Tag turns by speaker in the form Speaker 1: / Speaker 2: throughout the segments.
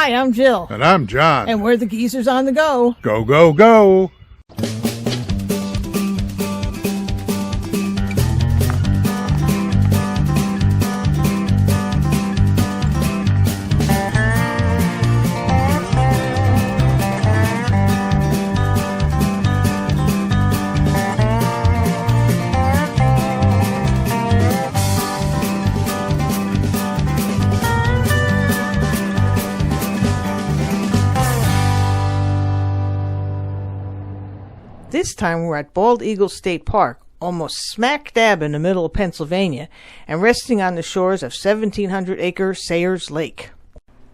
Speaker 1: Hi, I'm Jill.
Speaker 2: And I'm John.
Speaker 1: And we're the Geezers on the Go.
Speaker 2: Go, go, go.
Speaker 1: This time we're at Bald Eagle State Park, almost smack dab in the middle of Pennsylvania, and resting on the shores of 1,700-acre Sayers Lake.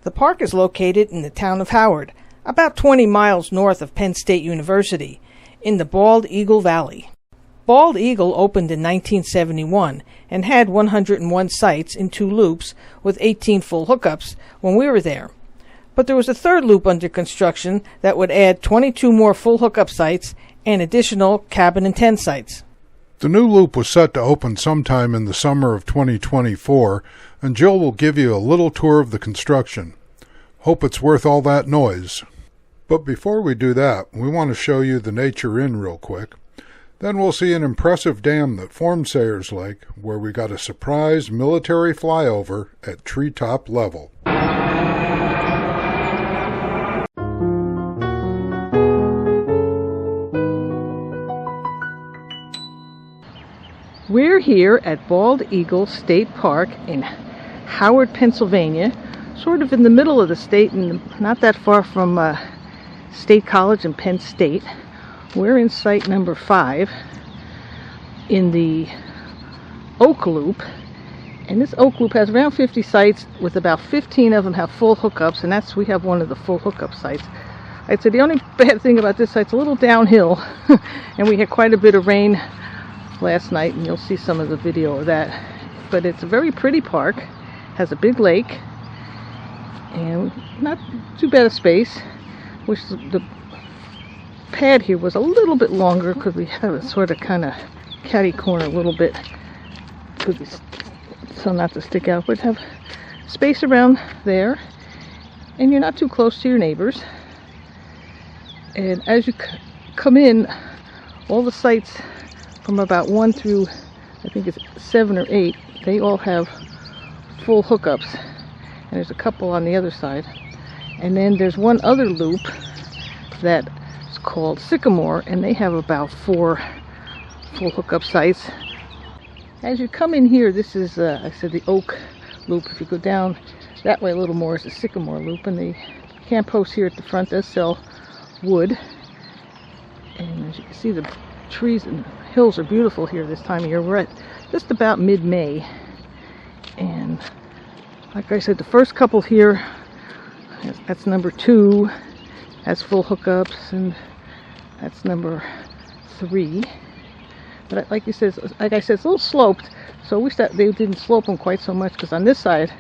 Speaker 1: The park is located in the town of Howard, about 20 miles north of Penn State University, in the Bald Eagle Valley. Bald Eagle opened in 1971 and had 101 sites in 2 loops with 18 full hookups when we were there. But there was a third loop under construction that would add 22 more full hookup sites and additional cabin and tent sites.
Speaker 2: The new loop was set to open sometime in the summer of 2024, and Jill will give you a little tour of the construction. Hope it's worth all that noise. But before we do that, we want to show you the Nature Inn real quick. Then we'll see an impressive dam that forms Sayers Lake, where we got a surprise military flyover at treetop level.
Speaker 1: We're here at Bald Eagle State Park in Howard, Pennsylvania, sort of in the middle of the state and not that far from State College and Penn State. We're in site number 5 in the Oak Loop, and this Oak Loop has around 50 sites with about 15 of them have full hookups, and we have one of the full hookup sites. I'd say the only bad thing about this site's a little downhill and we had quite a bit of rain last night, and you'll see some of the video of that. But it's a very pretty park, has a big lake, and not too bad a space. Wish the pad here was a little bit longer because we have a sort of kind of catty corner a little bit, so not to stick out, but have space around there, and you're not too close to your neighbors. And as you come in, all the sites from about 1 through, I think it's 7 or 8, they all have full hookups. And there's a couple on the other side. And then there's one other loop that is called Sycamore, and they have about 4 full hookup sites. As you come in here, this is, I said, the Oak Loop. If you go down that way a little more, is the Sycamore Loop. And the camp host here at the front does sell wood. And as you can see, the trees and hills are beautiful here this time of year. We're at just about mid-May, and like I said, the first couple here, that's number 2, has full hookups, and that's number 3. But like I said, it's a little sloped, so we thought they didn't slope them quite so much, because on this side,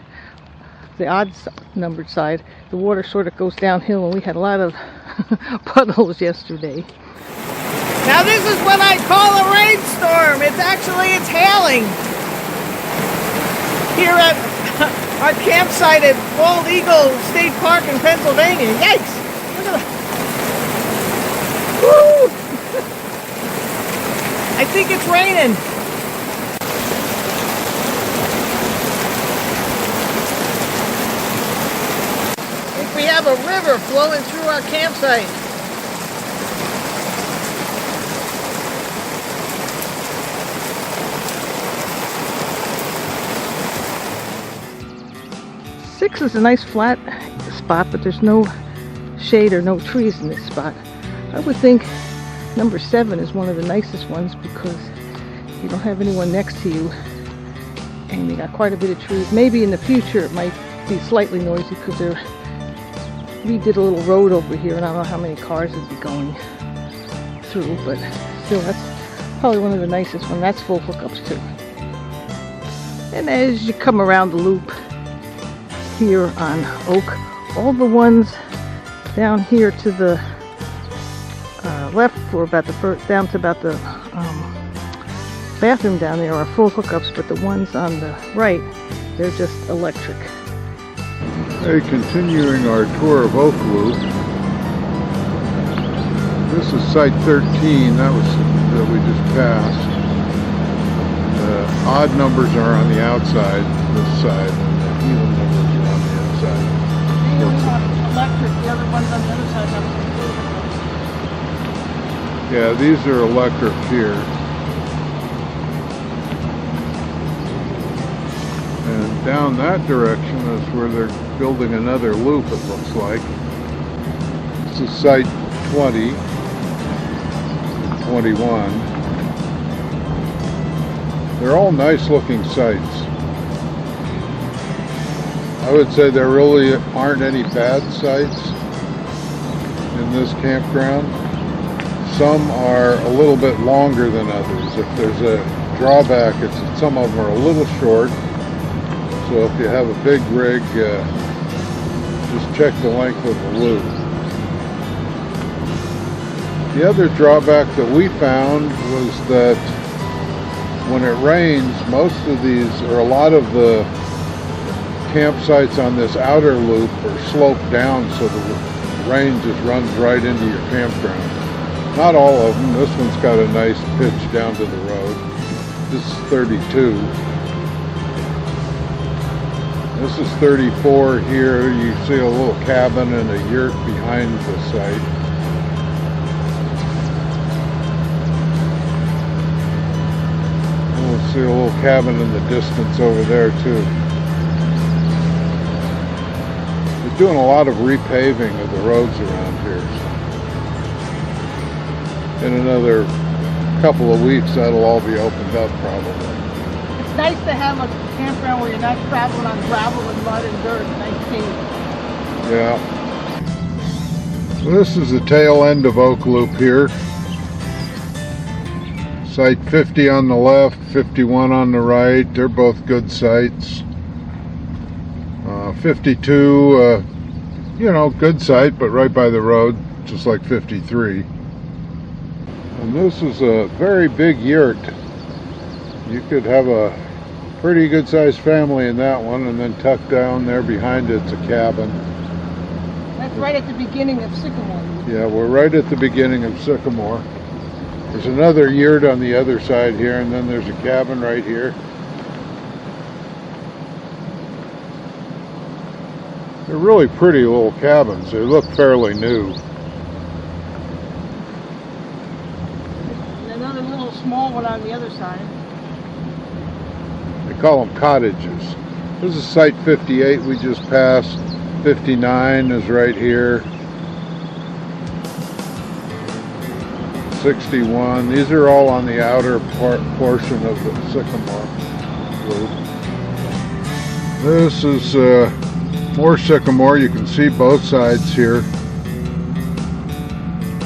Speaker 1: the odd numbered side, the water sort of goes downhill, and we had a lot of puddles yesterday. Now this is what I call a rainstorm. It's hailing here at our campsite at Bald Eagle State Park in Pennsylvania. Yikes! Look at that. Woo! I think it's raining. I think we have a river flowing through our campsite. Six is a nice flat spot, but there's no shade or no trees in this spot. I would think number 7 is one of the nicest ones because you don't have anyone next to you and you got quite a bit of trees. Maybe in the future it might be slightly noisy because we did a little road over here and I don't know how many cars would be going through, but still that's probably one of the nicest ones. That's full hookups too. And as you come around the loop here on Oak, all the ones down here to the left, for about the first, down to about the bathroom down there are full hookups, but the ones on the right, they're just electric.
Speaker 2: Hey, continuing our tour of Oak Loop. This is Site 13, that we just passed. The odd numbers are on the outside, this side, and the even numbers are on the inside.
Speaker 1: They only have electric, the other ones on the other side have a
Speaker 2: Yeah, these are electric here. And down that direction is where they're building another loop, it looks like. This is Site 20, 21. They're all nice looking sites. I would say there really aren't any bad sites in this campground. Some are a little bit longer than others. If there's a drawback, it's that some of them are a little short. So if you have a big rig, just check the length of the loop. The other drawback that we found was that when it rains, most of these, or a lot of the campsites on this outer loop are sloped down so the rain just runs right into your campground. Not all of them. This one's got a nice pitch down to the road. This is 32. This is 34 here. You see a little cabin and a yurt behind the site. And we'll see a little cabin in the distance over there too. They're doing a lot of repaving of the roads around here. In another couple of weeks, that'll all be opened up probably.
Speaker 1: It's nice to have a campground where you're not traveling on gravel and mud and dirt. Nice paving.
Speaker 2: Yeah. So this is the tail end of Oak Loop here. Site 50 on the left, 51 on the right. They're both good sites. 52, you know, good site, but right by the road, just like 53. And this is a very big yurt. You could have a pretty good sized family in that one, and then tucked down there behind it's a cabin.
Speaker 1: That's right at the beginning of Sycamore.
Speaker 2: Yeah, we're right at the beginning of Sycamore. There's another yurt on the other side here, and then there's a cabin right here. They're really pretty little cabins. They look fairly new.
Speaker 1: And another little small one on the other side.
Speaker 2: They call them cottages. This is Site 58 we just passed. 59 is right here. 61. These are all on the outer portion of the Sycamore loop. This is more Sycamore. You can see both sides here.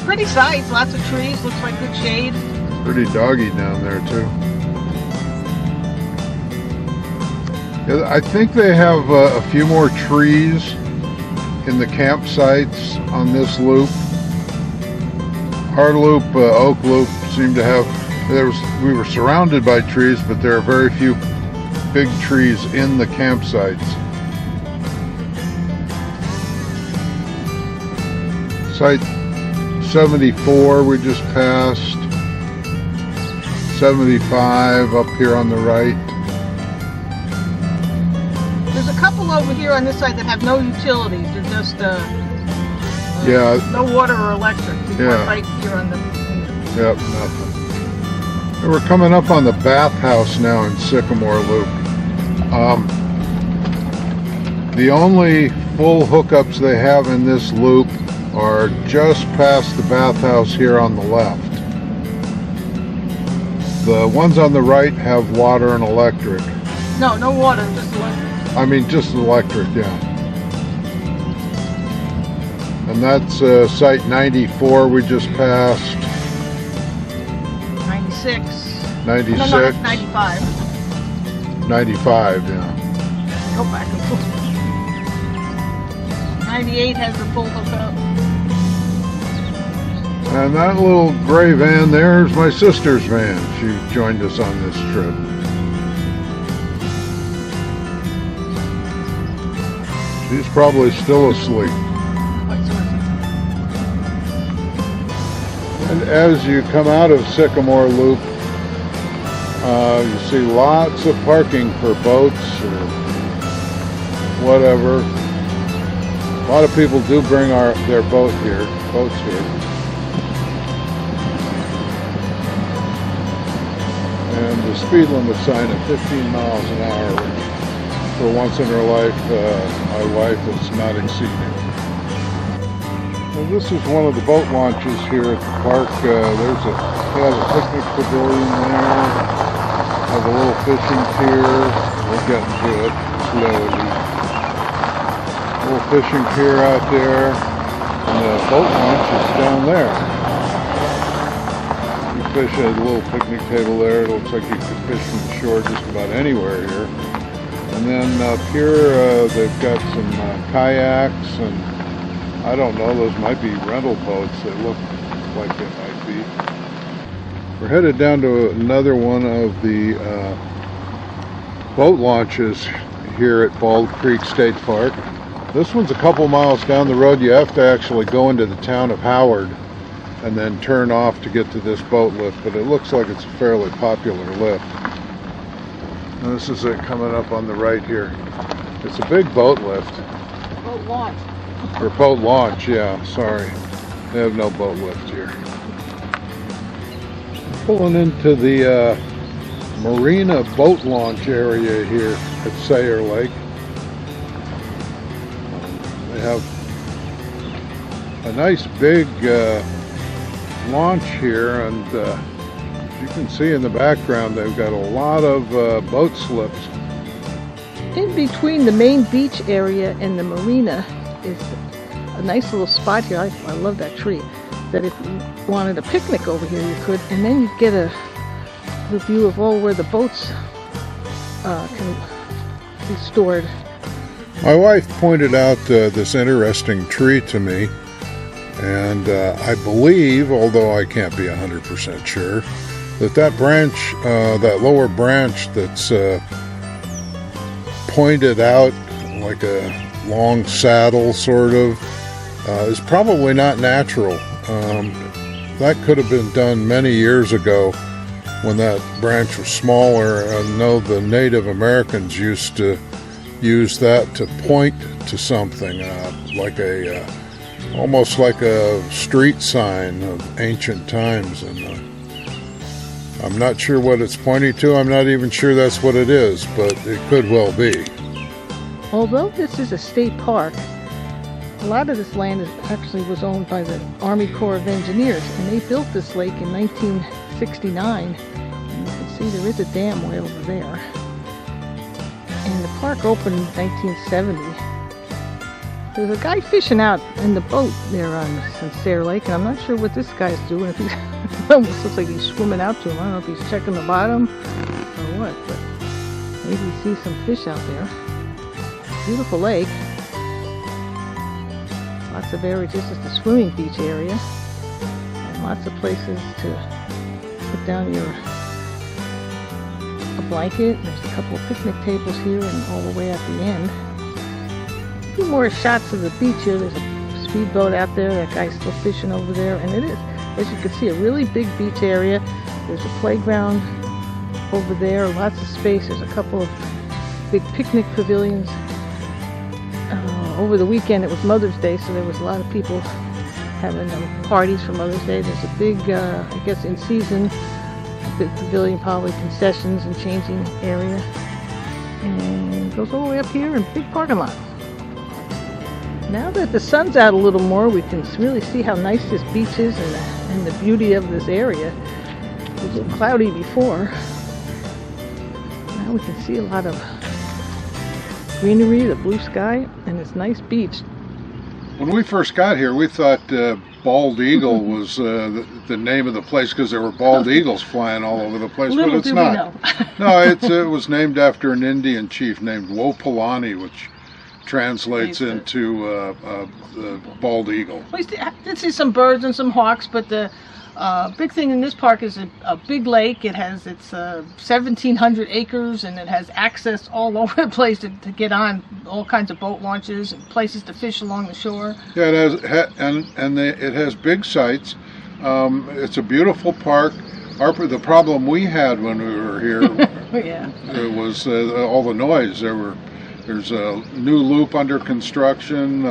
Speaker 1: Pretty sights, lots of trees, looks like good shade.
Speaker 2: Pretty doggy down there too. Yeah, I think they have a few more trees in the campsites on this loop. Our loop, Oak Loop, seemed to have, we were surrounded by trees, but there are very few big trees in the campsites. Site 74 we just passed. 75 up here on the right.
Speaker 1: There's a couple over here on this side that have no utilities. They're just
Speaker 2: yeah,
Speaker 1: no water or electric.
Speaker 2: Yeah.
Speaker 1: Right here on the.
Speaker 2: Yep, nothing. And we're coming up on the bathhouse now in Sycamore Loop. The only full hookups they have in this loop are just past the bathhouse here on the left. The ones on the right have water and electric.
Speaker 1: No, no water, just electric.
Speaker 2: I mean, just electric, yeah. And that's Site 94 we just passed.
Speaker 1: 96.
Speaker 2: 96.
Speaker 1: No, that's 95.
Speaker 2: 95, yeah.
Speaker 1: Go back and forth. 98 has the full hookup.
Speaker 2: And that little gray van there is my sister's van. She joined us on this trip. He's probably still asleep. And as you come out of Sycamore Loop, you see lots of parking for boats or whatever. A lot of people do bring their boats here. And the speed limit sign at 15 miles an hour, which for once in her life, my wife is not exceeding. Well, this is one of the boat launches here at the park. They have a picnic pavilion there. Have a little fishing pier. We're getting to it slowly. A little fishing pier out there, and the boat launch is down there. You fish at a little picnic table there. It looks like you could fish from the shore just about anywhere here. And then up here, they've got some kayaks, and I don't know, those might be rental boats. They look like they might be. We're headed down to another one of the boat launches here at Bald Creek State Park. This one's a couple miles down the road. You have to actually go into the town of Howard and then turn off to get to this boat lift, but it looks like it's a fairly popular lift. And this is it coming up on the right here. It's a big boat lift.
Speaker 1: Boat launch.
Speaker 2: Or boat launch, yeah, sorry. They have no boat lift here. Pulling into the marina boat launch area here at Sayre Lake. They have a nice big launch here, and as you can see in the background, they've got a lot of boat slips.
Speaker 1: In between the main beach area and the marina is a nice little spot here. I love that tree. That if you wanted a picnic over here, you could, and then you'd get a view of all where the boats can be stored.
Speaker 2: My wife pointed out this interesting tree to me, and I believe, although I can't be 100% sure, that branch, that lower branch that's pointed out like a long saddle sort of, is probably not natural. That could have been done many years ago when that branch was smaller. I know the Native Americans used to use that to point to something, like almost like a street sign of ancient times. And I'm not sure what it's pointing to. I'm not even sure that's what it is, but it could well be.
Speaker 1: Although this is a state park, a lot of this land actually was owned by the Army Corps of Engineers, and they built this lake in 1969. And you can see there is a dam way over there. And the park opened in 1970. There's a guy fishing out in the boat there on Sayre Lake, and I'm not sure what this guy's doing. If it almost looks like he's swimming out to him. I don't know if he's checking the bottom or what, but maybe he sees some fish out there. Beautiful lake. Lots of areas. This is the swimming beach area, and lots of places to put down a blanket. There's a couple of picnic tables here and all the way at the end. A few more shots of the beach here. There's a speedboat out there. That guy's still fishing over there, and it is, as you can see, a really big beach area. There's a playground over there, lots of space. There's a couple of big picnic pavilions. Over the weekend it was Mother's Day, so there was a lot of people having parties for Mother's Day. There's a big, I guess in season, big pavilion, probably concessions and changing area. And it goes all the way up here and big parking lot. Now that the sun's out a little more, we can really see how nice this beach is and the beauty of this area. It was a little cloudy before. Now we can see a lot of greenery, the blue sky, and this nice beach.
Speaker 2: When we first got here, we thought Bald Eagle was the name of the place because there were bald eagles flying all over the place, but it's not. No, it was named after an Indian chief named Wopolani, which translates into bald eagle.
Speaker 1: I did see some birds and some hawks, but Big thing in this park is a big lake. It has its 1,700 acres, and it has access all over the place to get on all kinds of boat launches and places to fish along the shore.
Speaker 2: Yeah, it has big sites. It's a beautiful park. The problem we had when we were here
Speaker 1: Yeah.
Speaker 2: was all the noise. There's a new loop under construction.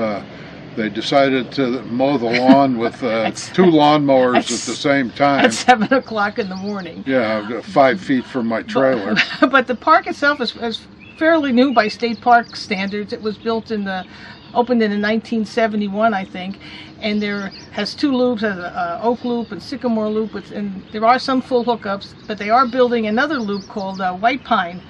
Speaker 2: They decided to mow the lawn with two lawnmowers at the same time.
Speaker 1: At 7 o'clock in the morning.
Speaker 2: Yeah, 5 feet from my trailer.
Speaker 1: But the park itself is fairly new by state park standards. It was opened in 1971, I think, and there has two loops, has a Oak Loop and Sycamore Loop, and there are some full hookups, but they are building another loop called White Pine,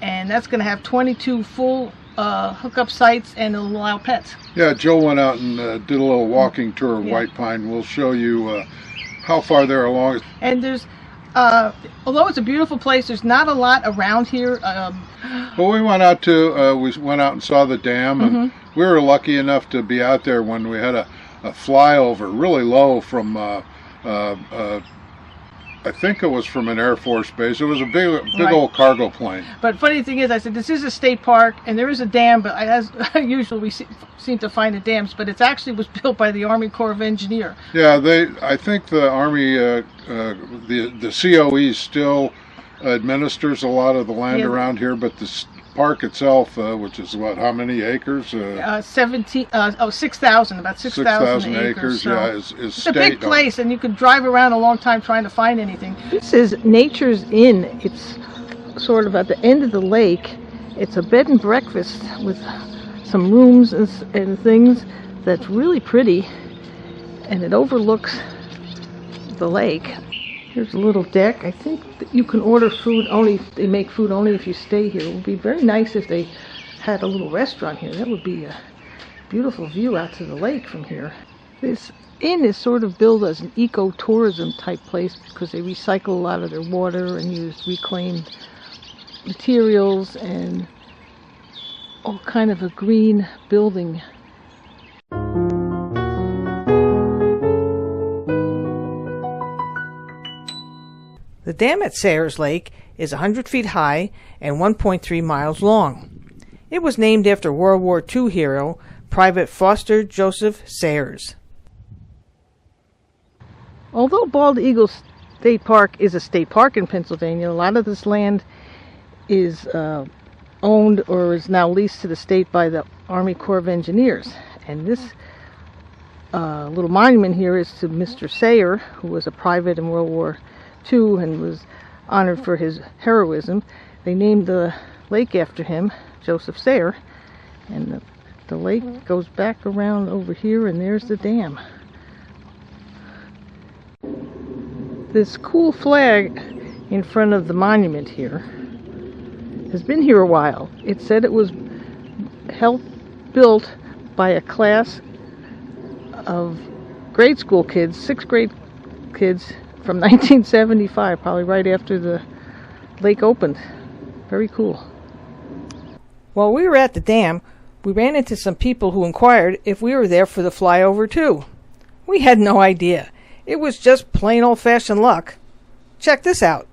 Speaker 1: and that's going to have 22 full hookup sites, and it'll allow pets.
Speaker 2: Yeah, Joe went out and did a little walking tour of White Pine. We'll show you how far they're along.
Speaker 1: And there's, although it's a beautiful place, there's not a lot around here.
Speaker 2: Well, we went out and saw the dam, and we were lucky enough to be out there when we had a flyover really low from I think it was from an Air Force base. It was a big old cargo plane.
Speaker 1: But funny thing is, I said, this is a state park, and there is a dam, but as usual, we seem to find the dams, but it actually was built by the Army Corps of Engineers.
Speaker 2: Yeah, I think the Army, the COE still administers a lot of the land around here, but the park itself, which is how many acres?
Speaker 1: 6,000, about 6,000 acres. So
Speaker 2: yeah, is
Speaker 1: it's
Speaker 2: state.
Speaker 1: a big place, and you could drive around a long time trying to find anything.
Speaker 3: This is Nature's Inn. It's sort of at the end of the lake. It's a bed and breakfast with some rooms and things that's really pretty, and it overlooks the lake. Here's a little deck. I think that you can order food only. They make food only if you stay here. It would be very nice if they had a little restaurant here. That would be a beautiful view out to the lake from here. This inn is sort of billed as an eco-tourism type place because they recycle a lot of their water and use reclaimed materials and all kind of a green building.
Speaker 1: The dam at Sayers Lake is 100 feet high and 1.3 miles long. It was named after World War II hero, Private Foster Joseph Sayers.
Speaker 3: Although Bald Eagle State Park is a state park in Pennsylvania, a lot of this land is owned or is now leased to the state by the Army Corps of Engineers. And this little monument here is to Mr. Sayer, who was a private in World War II and was honored for his heroism. They named the lake after him, Joseph Sayer, and the lake goes back around over here, and there's the dam. This cool flag in front of the monument here has been here a while. It said it was built by a class of grade school kids, 6th grade kids, from 1975, probably right after the lake opened. Very cool.
Speaker 1: While we were at the dam, we ran into some people who inquired if we were there for the flyover too. We had no idea. It was just plain old-fashioned luck. Check this out.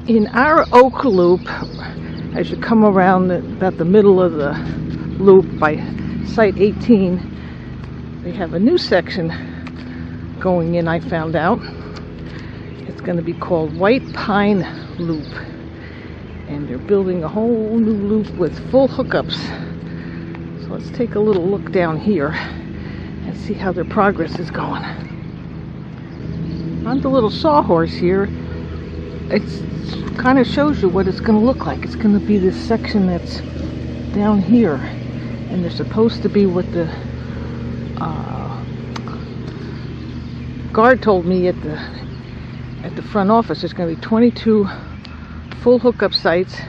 Speaker 3: In our Oak Loop, as you come around about the middle of the loop by Site 18, they have a new section going in, I found out. It's going to be called White Pine Loop. And they're building a whole new loop with full hookups. So let's take a little look down here and see how their progress is going. On the little sawhorse here, it kind of shows you what it's going to look like. It's going to be this section that's down here, and they're supposed to be what the guard told me at the front office there's going to be 22 full hookup sites,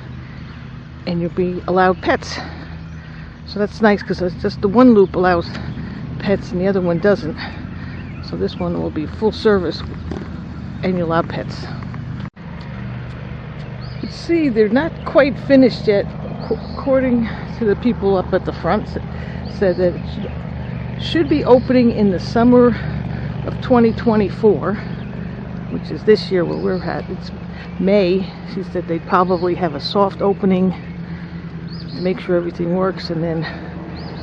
Speaker 3: and you'll be allowed pets. So that's nice, because it's just the one loop allows pets and the other one doesn't. So this one will be full service and you'll allow pets. You see, they're not quite finished yet. According to the people up at the front, said that it should be opening in the summer of 2024, which is this year where we're at. It's May. She said they'd probably have a soft opening, make sure everything works, and then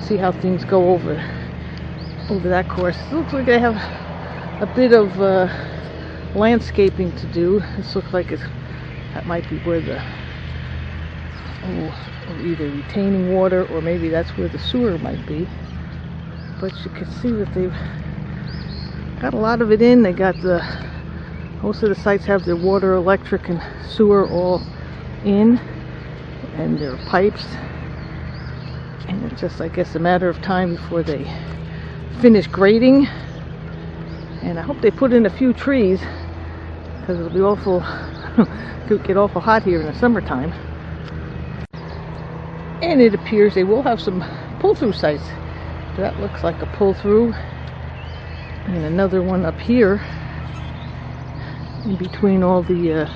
Speaker 3: see how things go over that course. It looks like they have a bit of landscaping to do. This looks like that might be where the either retaining water, or maybe that's where the sewer might be. But you can see that they've got a lot of it in. They got most of the sites have their water, electric, and sewer all in, and their pipes. And it's just, I guess, a matter of time before they finish grading. And I hope they put in a few trees, because it'll be awful could get awful hot here in the summertime. And it appears they will have some pull-through sites. That looks like a pull-through, and another one up here in between all the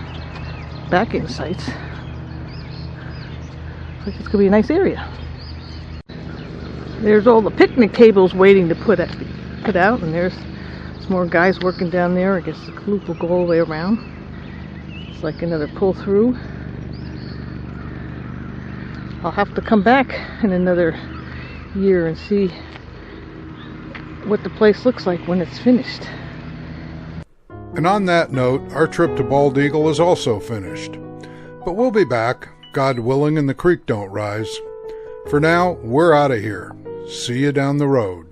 Speaker 3: backing sites. Looks like it's gonna be a nice area. There's all the picnic tables waiting to put out, and there's some more guys working down there. I guess the loop will go all the way around. It's like another pull-through. I'll have to come back in another year and see what the place looks like when it's finished.
Speaker 2: And on that note, our trip to Bald Eagle is also finished. But we'll be back, God willing, and the creek don't rise. For now, we're out of here. See you down the road.